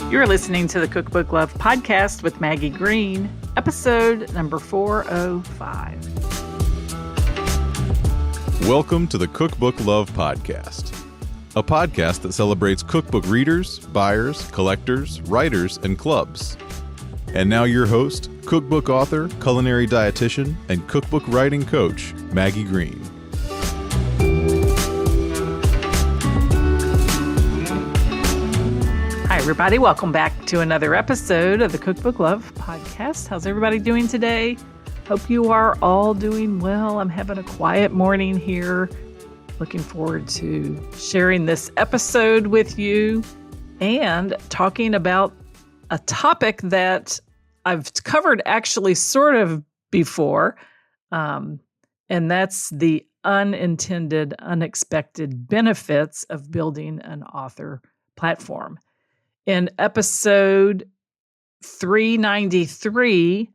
You're listening to the Cookbook Love podcast with Maggie Green, episode number 405. Welcome to the Cookbook Love podcast, a podcast that celebrates cookbook readers, buyers, collectors, writers, and clubs. And now your host, cookbook author, culinary dietitian, and cookbook writing coach, Maggie Green. Hi, everybody. Welcome back to another episode of the Cookbook Love podcast. How's everybody doing today? Hope you are all doing well. I'm having a quiet morning here. Looking forward to sharing this episode with you and talking about a topic that I've covered actually sort of before, and that's the unintended, unexpected benefits of building an author platform. In episode 393,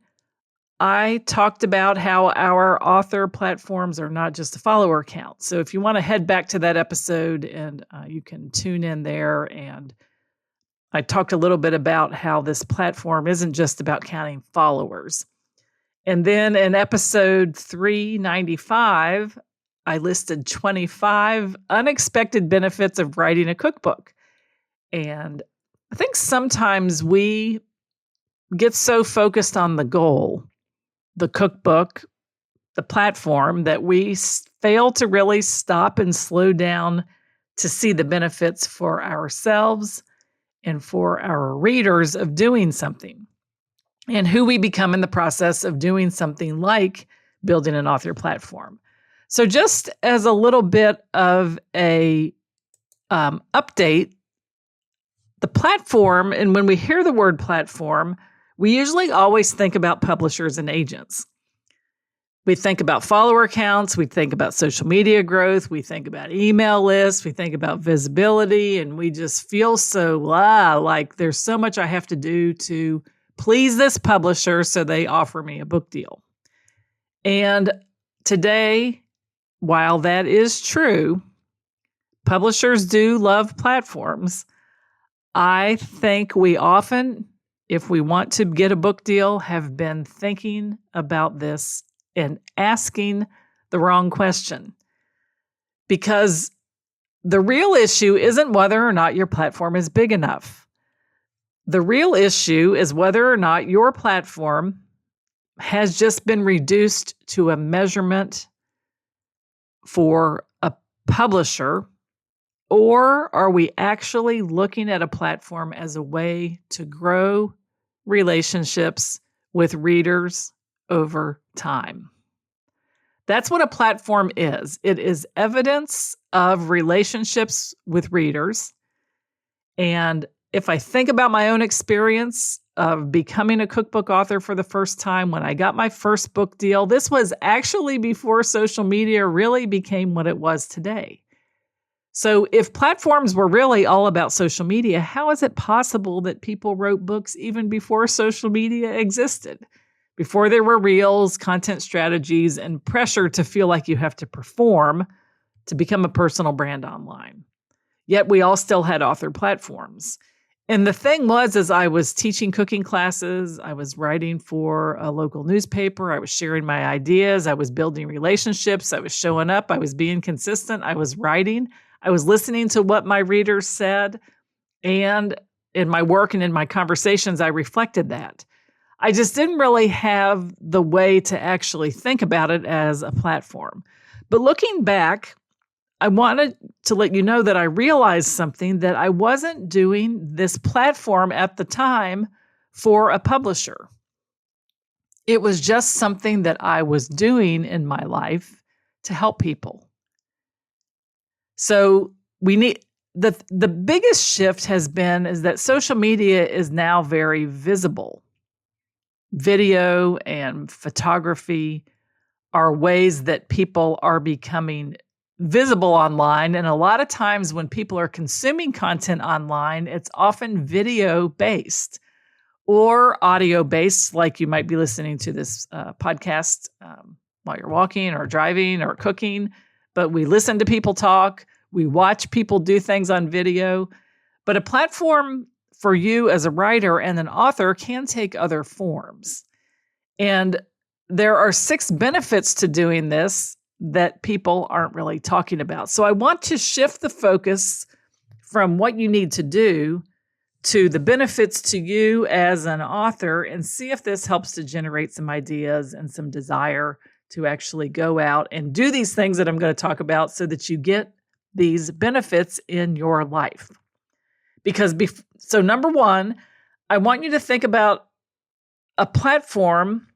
I talked about how our author platforms are not just a follower count. So if you want to head back to that episode and you can tune in there, and I talked a little bit about how this platform isn't just about counting followers. And then in episode 395, I listed 25 unexpected benefits of writing a cookbook. And I think sometimes we get so focused on the goal, the cookbook, the platform, that we fail to really stop and slow down to see the benefits for ourselves and for our readers of doing something, and who we become in the process of doing something like building an author platform. So just as a little bit of a update, the platform, and when we hear the word platform, we usually always think about publishers and agents. We think about follower counts, we think about social media growth, we think about email lists, we think about visibility, and we just feel so like there's so much I have to do to please this publisher so they offer me a book deal. And today, while that is true, publishers do love platforms. I think we often, if we want to get a book deal, have been thinking about this and asking the wrong question. Because the real issue isn't whether or not your platform is big enough. The real issue is whether or not your platform has just been reduced to a measurement for a publisher. Or are we actually looking at a platform as a way to grow relationships with readers over time? That's what a platform is. It is evidence of relationships with readers. And if I think about my own experience of becoming a cookbook author for the first time, when I got my first book deal, this was actually before social media really became what it was today. So if platforms were really all about social media, how is it possible that people wrote books even before social media existed? Before there were reels, content strategies, and pressure to feel like you have to perform to become a personal brand online. Yet we all still had author platforms. And the thing was, as I was teaching cooking classes, I was writing for a local newspaper, I was sharing my ideas, I was building relationships, I was showing up, I was being consistent, I was writing, I was listening to what my readers said, and in my work and in my conversations, I reflected that. I just didn't really have the way to actually think about it as a platform. But looking back, I wanted to let you know that I realized something, that I wasn't doing this platform at the time for a publisher. It was just something that I was doing in my life to help people. So we need the biggest shift is that social media is now very visible. Video and photography are ways that people are becoming visible online. And a lot of times when people are consuming content online, it's often video based or audio based, like you might be listening to this podcast while you're walking or driving or cooking. But we listen to people talk. We watch people do things on video. But a platform for you as a writer and an author can take other forms. And there are 6 benefits to doing this that people aren't really talking about. So I want to shift the focus from what you need to do to the benefits to you as an author, and see if this helps to generate some ideas and some desire to actually go out and do these things that I'm going to talk about so that you get these benefits in your life. Because so number 1, I want you to think about a platform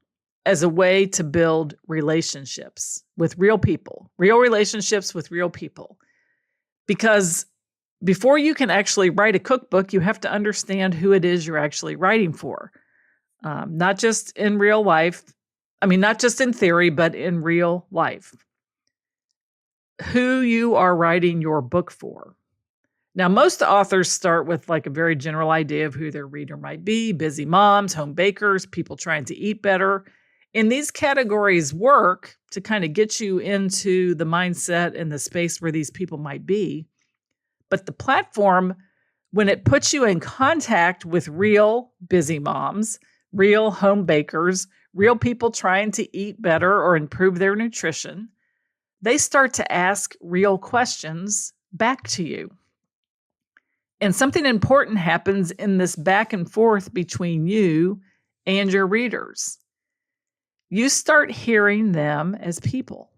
as a way to build relationships with real people, real relationships with real people. Because before you can actually write a cookbook, you have to understand who it is you're actually writing for. Not just in real life. Not just in theory, but in real life. Who you are writing your book for. Now, most authors start with like a very general idea of who their reader might be: busy moms, home bakers, people trying to eat better. And these categories work to kind of get you into the mindset and the space where these people might be. But the platform, when it puts you in contact with real busy moms, real home bakers, real people trying to eat better or improve their nutrition, they start to ask real questions back to you. And something important happens in this back and forth between you and your readers. You start hearing them as people.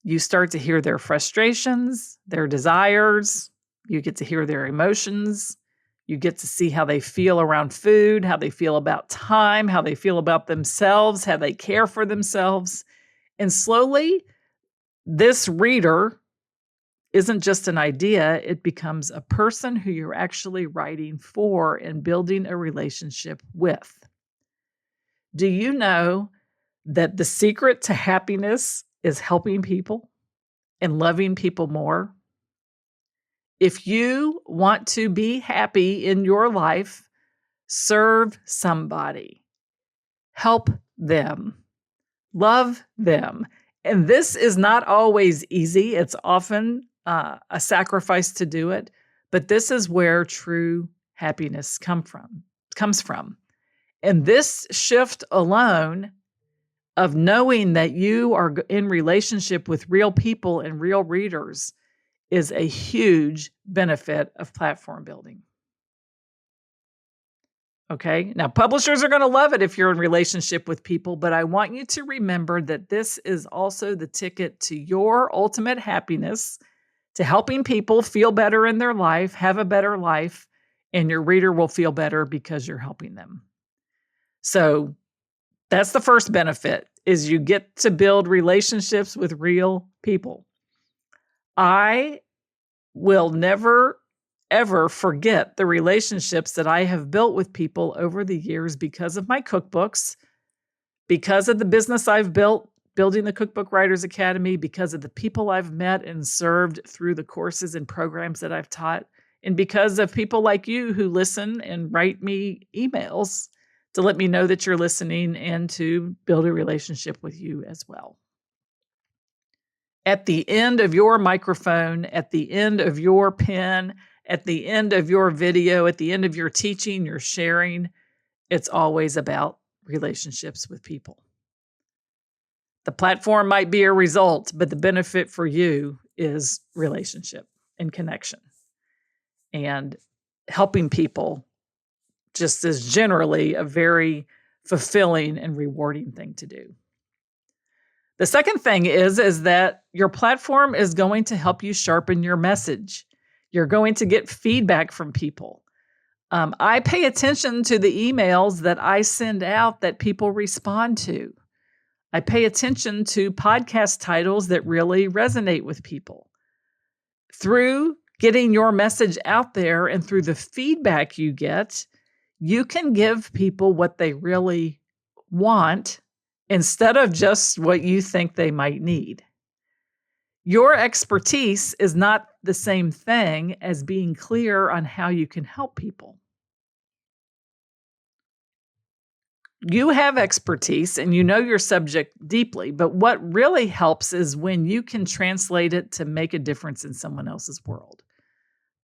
You start to hear their frustrations, their desires. You get to hear their emotions. You get to see how they feel around food, how they feel about time, how they feel about themselves, how they care for themselves. And slowly, this reader isn't just an idea, it becomes a person who you're actually writing for and building a relationship with. Do you know that the secret to happiness is helping people and loving people more? If you want to be happy in your life, serve somebody, help them, love them. And this is not always easy. It's often a sacrifice to do it, but this is where true happiness comes from. And this shift alone of knowing that you are in relationship with real people and real readers is a huge benefit of platform building. Okay, now publishers are going to love it if you're in relationship with people, but I want you to remember that this is also the ticket to your ultimate happiness, to helping people feel better in their life, have a better life, and your reader will feel better because you're helping them. So that's the first benefit, is you get to build relationships with real people. I will never, ever forget the relationships that I have built with people over the years because of my cookbooks, because of the business I've built, building the Cookbook Writers Academy, because of the people I've met and served through the courses and programs that I've taught, and because of people like you who listen and write me emails to let me know that you're listening and to build a relationship with you as well. At the end of your microphone, at the end of your pen, at the end of your video, at the end of your teaching, your sharing, it's always about relationships with people. The platform might be a result, but the benefit for you is relationship and connection. And helping people just is generally a very fulfilling and rewarding thing to do. The second thing is that your platform is going to help you sharpen your message. You're going to get feedback from people. I pay attention to the emails that I send out that people respond to. I pay attention to podcast titles that really resonate with people. Through getting your message out there and through the feedback you get, you can give people what they really want instead of just what you think they might need. Your expertise is not the same thing as being clear on how you can help people. You have expertise and you know your subject deeply, but what really helps is when you can translate it to make a difference in someone else's world.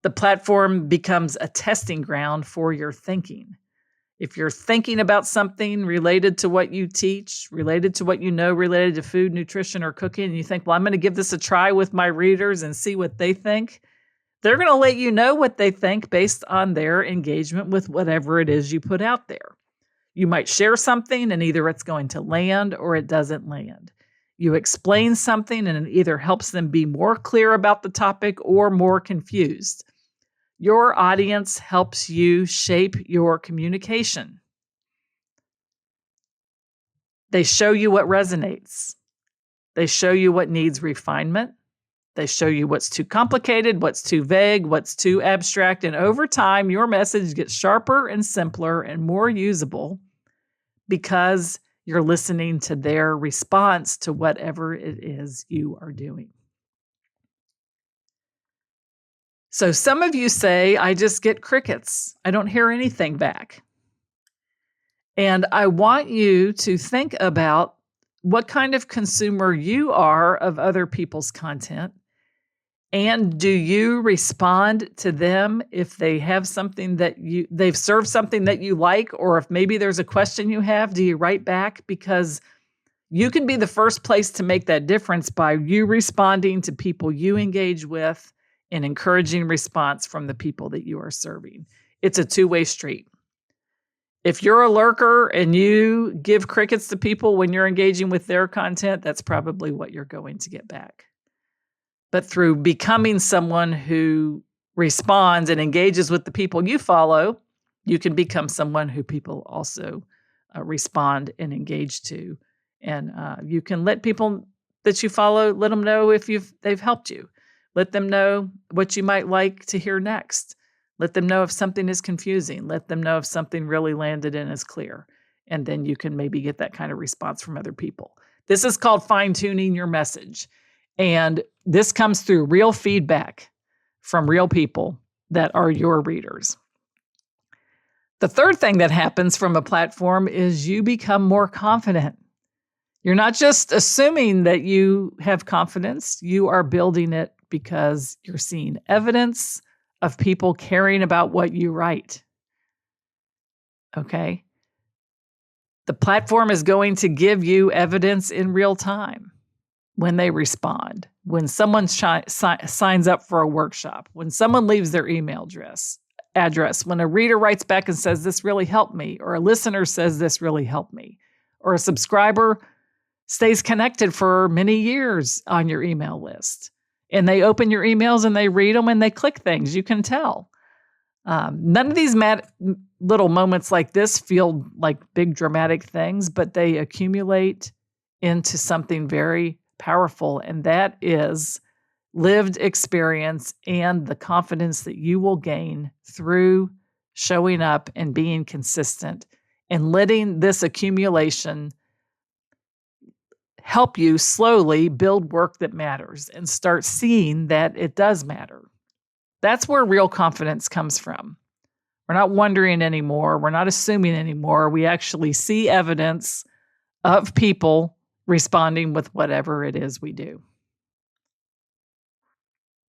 The platform becomes a testing ground for your thinking. If you're thinking about something related to what you teach, related to what you know, related to food, nutrition, or cooking, and you think, well, I'm going to give this a try with my readers and see what they think, they're going to let you know what they think based on their engagement with whatever it is you put out there. You might share something and either it's going to land or it doesn't land. You explain something and it either helps them be more clear about the topic or more confused. Your audience helps you shape your communication. They show you what resonates. They show you what needs refinement. They show you what's too complicated, what's too vague, what's too abstract. And over time, your message gets sharper and simpler and more usable because you're listening to their response to whatever it is you are doing. So some of you say, I just get crickets. I don't hear anything back. And I want you to think about what kind of consumer you are of other people's content. And do you respond to them if they have something that they've served something that you like, or if maybe there's a question you have, do you write back? Because you can be the first place to make that difference by you responding to people you engage with and encouraging response from the people that you are serving. It's a two-way street. If you're a lurker and you give crickets to people when you're engaging with their content, that's probably what you're going to get back. But through becoming someone who responds and engages with the people you follow, you can become someone who people also respond and engage to. And you can let people that you follow, let them know if they've helped you. Let them know what you might like to hear next. Let them know if something is confusing. Let them know if something really landed and is clear. And then you can maybe get that kind of response from other people. This is called fine-tuning your message. And this comes through real feedback from real people that are your readers. The third thing that happens from a platform is you become more confident. You're not just assuming that you have confidence, you are building it because you're seeing evidence of people caring about what you write. Okay? The platform is going to give you evidence in real time when they respond, when someone signs up for a workshop, when someone leaves their email address, when a reader writes back and says, this really helped me, or a listener says, this really helped me, or a subscriber stays connected for many years on your email list. And they open your emails and they read them and they click things. You can tell. None of these little moments like this feel like big dramatic things, but they accumulate into something very powerful. And that is lived experience and the confidence that you will gain through showing up and being consistent and letting this accumulation help you slowly build work that matters and start seeing that it does matter. That's where real confidence comes from. We're not wondering anymore. We're not assuming anymore. We actually see evidence of people responding with whatever it is we do.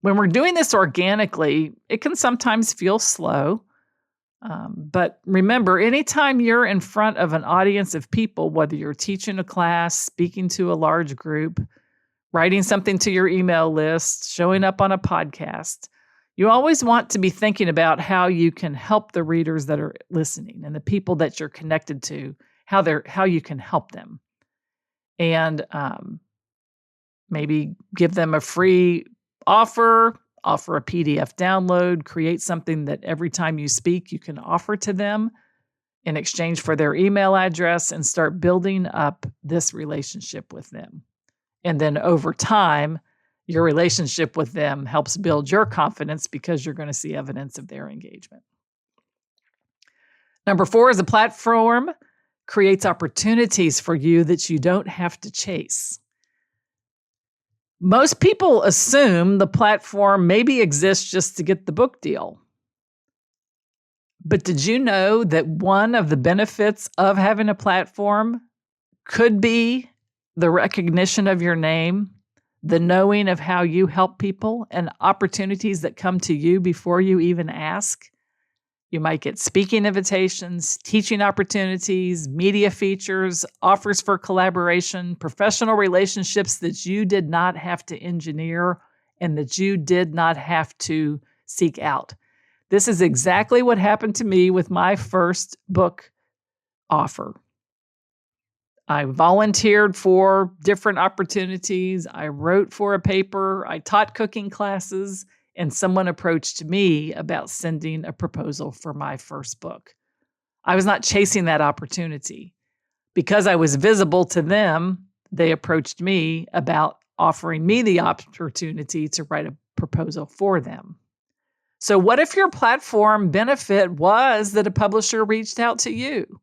When we're doing this organically, it can sometimes feel slow. But remember, anytime you're in front of an audience of people, whether you're teaching a class, speaking to a large group, writing something to your email list, showing up on a podcast, you always want to be thinking about how you can help the readers that are listening and the people that you're connected to, how you can help them. And maybe give them a free offer a PDF download, create something that every time you speak, you can offer to them in exchange for their email address and start building up this relationship with them. And then over time, your relationship with them helps build your confidence because you're going to see evidence of their engagement. Number 4 is a platform creates opportunities for you that you don't have to chase. Most people assume the platform maybe exists just to get the book deal. But did you know that one of the benefits of having a platform could be the recognition of your name, the knowing of how you help people and opportunities that come to you before you even ask. You might get speaking invitations, teaching opportunities, media features, offers for collaboration, professional relationships that you did not have to engineer and that you did not have to seek out. This is exactly what happened to me with my first book offer. I volunteered for different opportunities. I wrote for a paper. I taught cooking classes, and someone approached me about sending a proposal for my first book. I was not chasing that opportunity. Because I was visible to them, they approached me about offering me the opportunity to write a proposal for them. So what if your platform benefit was that a publisher reached out to you,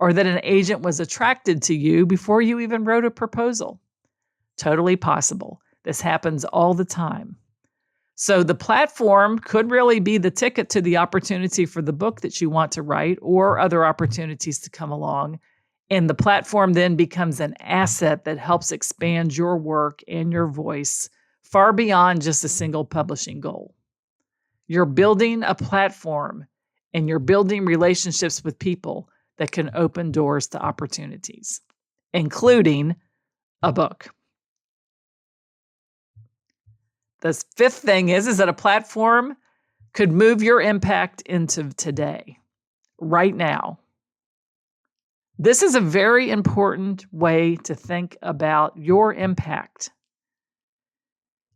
or that an agent was attracted to you before you even wrote a proposal? Totally possible. This happens all the time. So the platform could really be the ticket to the opportunity for the book that you want to write or other opportunities to come along. And the platform then becomes an asset that helps expand your work and your voice far beyond just a single publishing goal. You're building a platform and you're building relationships with people that can open doors to opportunities, including a book. The fifth thing is that a platform could move your impact into today, right now. This is a very important way to think about your impact.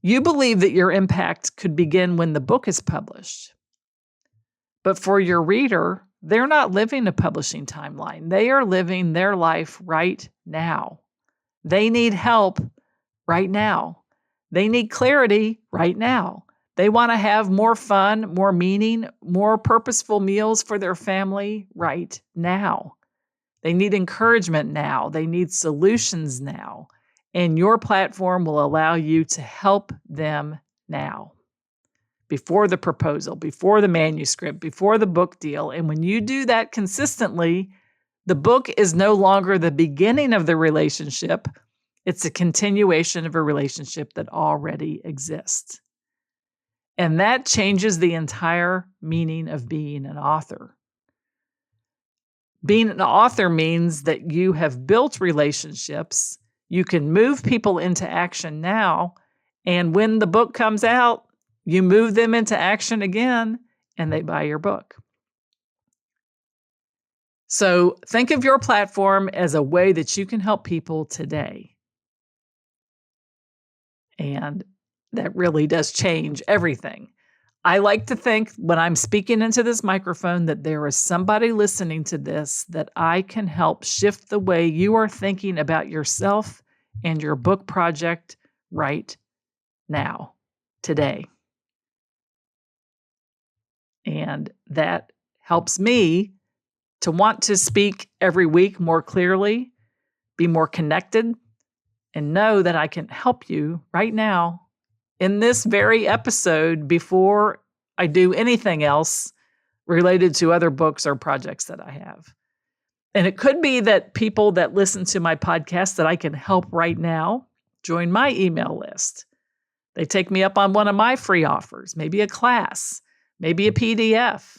You believe that your impact could begin when the book is published. But for your reader, they're not living a publishing timeline. They are living their life right now. They need help right now. They need clarity right now. They want to have more fun, more meaning, more purposeful meals for their family right now. They need encouragement now. They need solutions now. And your platform will allow you to help them now. Before the proposal, before the manuscript, before the book deal. And when you do that consistently, the book is no longer the beginning of the relationship. It's a continuation of a relationship that already exists. And that changes the entire meaning of being an author. Being an author means that you have built relationships. You can move people into action now. And when the book comes out, you move them into action again and they buy your book. So think of your platform as a way that you can help people today. And that really does change everything. I like to think when I'm speaking into this microphone that there is somebody listening to this that I can help shift the way you are thinking about yourself and your book project right now, today. And that helps me to want to speak every week more clearly, be more connected, and know that I can help you right now in this very episode before I do anything else related to other books or projects that I have. And it could be that people that listen to my podcast that I can help right now join my email list. They take me up on one of my free offers, maybe a class, maybe a PDF.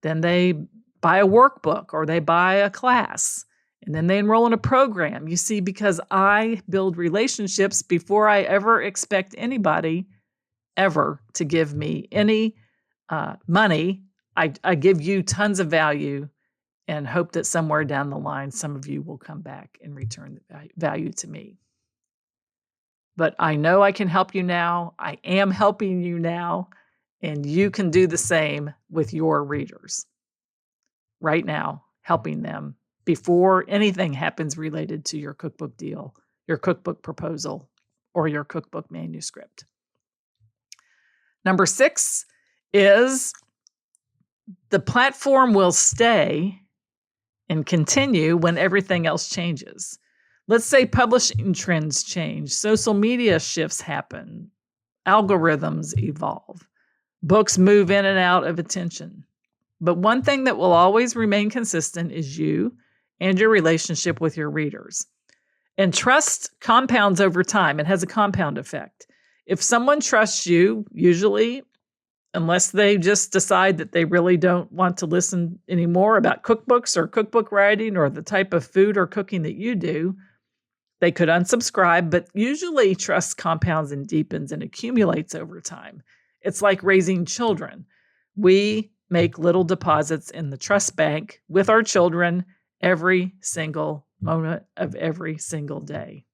Then they buy a workbook or they buy a class. And then they enroll in a program. You see, because I build relationships before I ever expect anybody ever to give me any money. I give you tons of value and hope that somewhere down the line, some of you will come back and return the value to me. But I know I can help you now. I am helping you now. And you can do the same with your readers right now, helping them before anything happens related to your cookbook deal, your cookbook proposal, or your cookbook manuscript. Number 6 is the platform will stay and continue when everything else changes. Let's say publishing trends change, social media shifts happen, algorithms evolve, books move in and out of attention. But one thing that will always remain consistent is you and your relationship with your readers. And trust compounds over time. It has a compound effect. If someone trusts you, usually, unless they just decide that they really don't want to listen anymore about cookbooks or cookbook writing or the type of food or cooking that you do, they could unsubscribe, but usually trust compounds and deepens and accumulates over time. It's like raising children. We make little deposits in the trust bank with our children every single moment of every single day.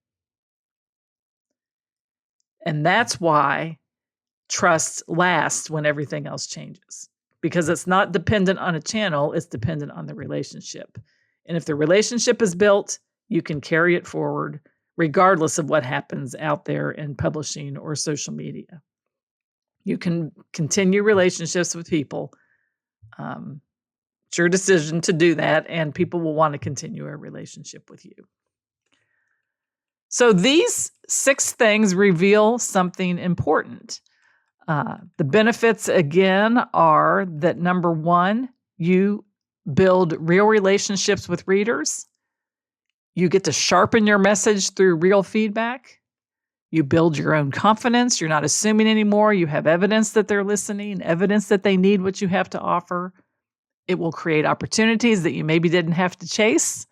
And that's why trust lasts when everything else changes, because it's not dependent on a channel, it's dependent on the relationship. And if the relationship is built, you can carry it forward regardless of what happens out there in publishing or social media. You can continue relationships with people. It's your decision to do that, and people will want to continue a relationship with you. So these 6 things reveal something important. The benefits, again, are that number 1, you build real relationships with readers. You get to sharpen your message through real feedback. You build your own confidence. You're not assuming anymore. You have evidence that they're listening, evidence that they need what you have to offer. It will create opportunities that you maybe didn't have to chase.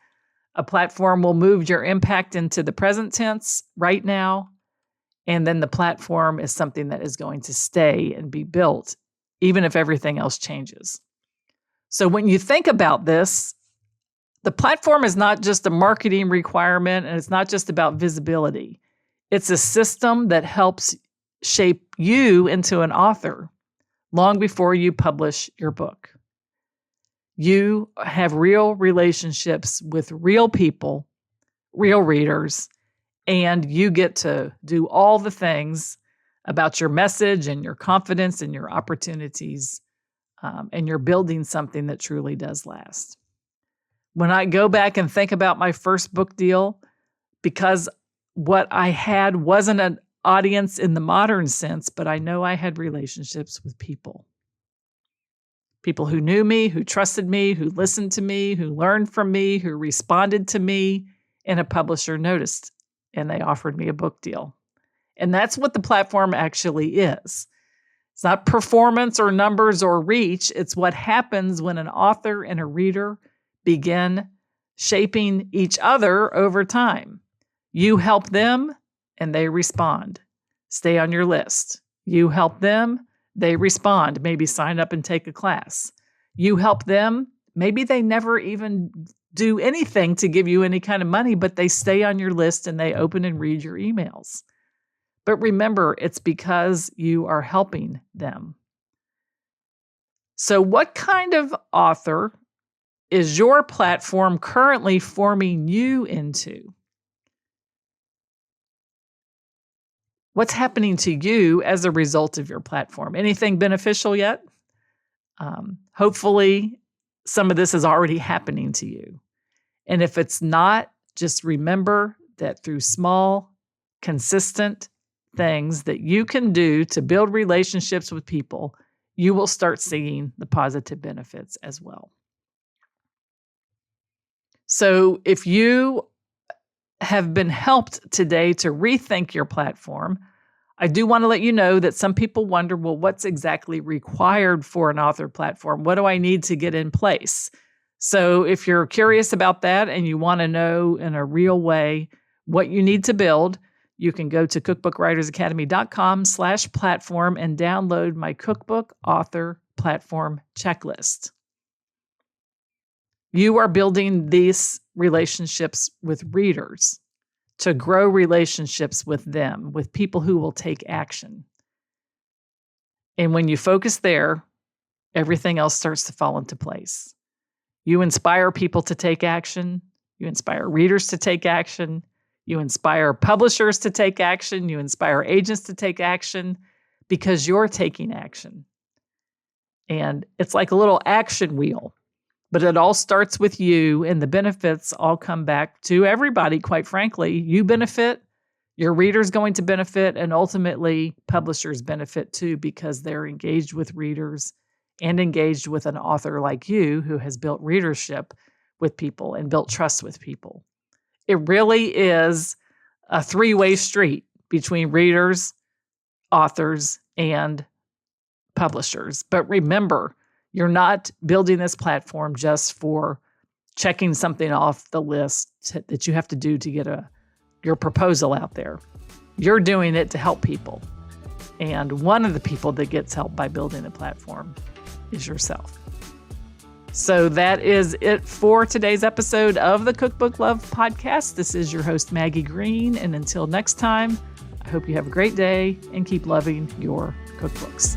A platform will move your impact into the present tense right now. And then the platform is something that is going to stay and be built, even if everything else changes. So when you think about this, the platform is not just a marketing requirement, and it's not just about visibility. It's a system that helps shape you into an author long before you publish your book. You have real relationships with real people, real readers, and you get to do all the things about your message and your confidence and your opportunities, and you're building something that truly does last. When I go back and think about my first book deal, because what I had wasn't an audience in the modern sense, but I know I had relationships with people. People who knew me, who trusted me, who listened to me, who learned from me, who responded to me, and a publisher noticed, and they offered me a book deal. And that's what the platform actually is. It's not performance or numbers or reach. It's what happens when an author and a reader begin shaping each other over time. You help them, and they respond. Stay on your list. You help them, they respond, maybe sign up and take a class. You help them, maybe they never even do anything to give you any kind of money, but they stay on your list and they open and read your emails. But remember, it's because you are helping them. So what kind of author is your platform currently forming you into? What's happening to you as a result of your platform? Anything beneficial yet? Hopefully, some of this is already happening to you. And if it's not, just remember that through small, consistent things that you can do to build relationships with people, you will start seeing the positive benefits as well. So if you have been helped today to rethink your platform, I do want to let you know that some people wonder, well, what's exactly required for an author platform? What do I need to get in place? So if you're curious about that and you want to know in a real way what you need to build, you can go to cookbookwritersacademy.com/platform and download my Cookbook Author Platform Checklist. You are building these relationships with readers to grow relationships with them, with people who will take action. And when you focus there, everything else starts to fall into place. You inspire people to take action. You inspire readers to take action. You inspire publishers to take action. You inspire agents to take action because you're taking action. And it's like a little action wheel. But it all starts with you, and the benefits all come back to everybody, quite frankly. You benefit, your reader's going to benefit, and ultimately publishers benefit too because they're engaged with readers and engaged with an author like you who has built readership with people and built trust with people. It really is a three-way street between readers, authors, and publishers. But remember, you're not building this platform just for checking something off the list that you have to do to get your proposal out there. You're doing it to help people. And one of the people that gets help by building a platform is yourself. So that is it for today's episode of the Cookbook Love Podcast. This is your host, Maggie Green. And until next time, I hope you have a great day and keep loving your cookbooks.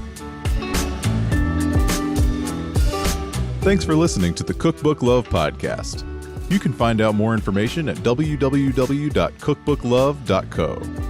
Thanks for listening to the Cookbook Love Podcast. You can find out more information at www.cookbooklove.co.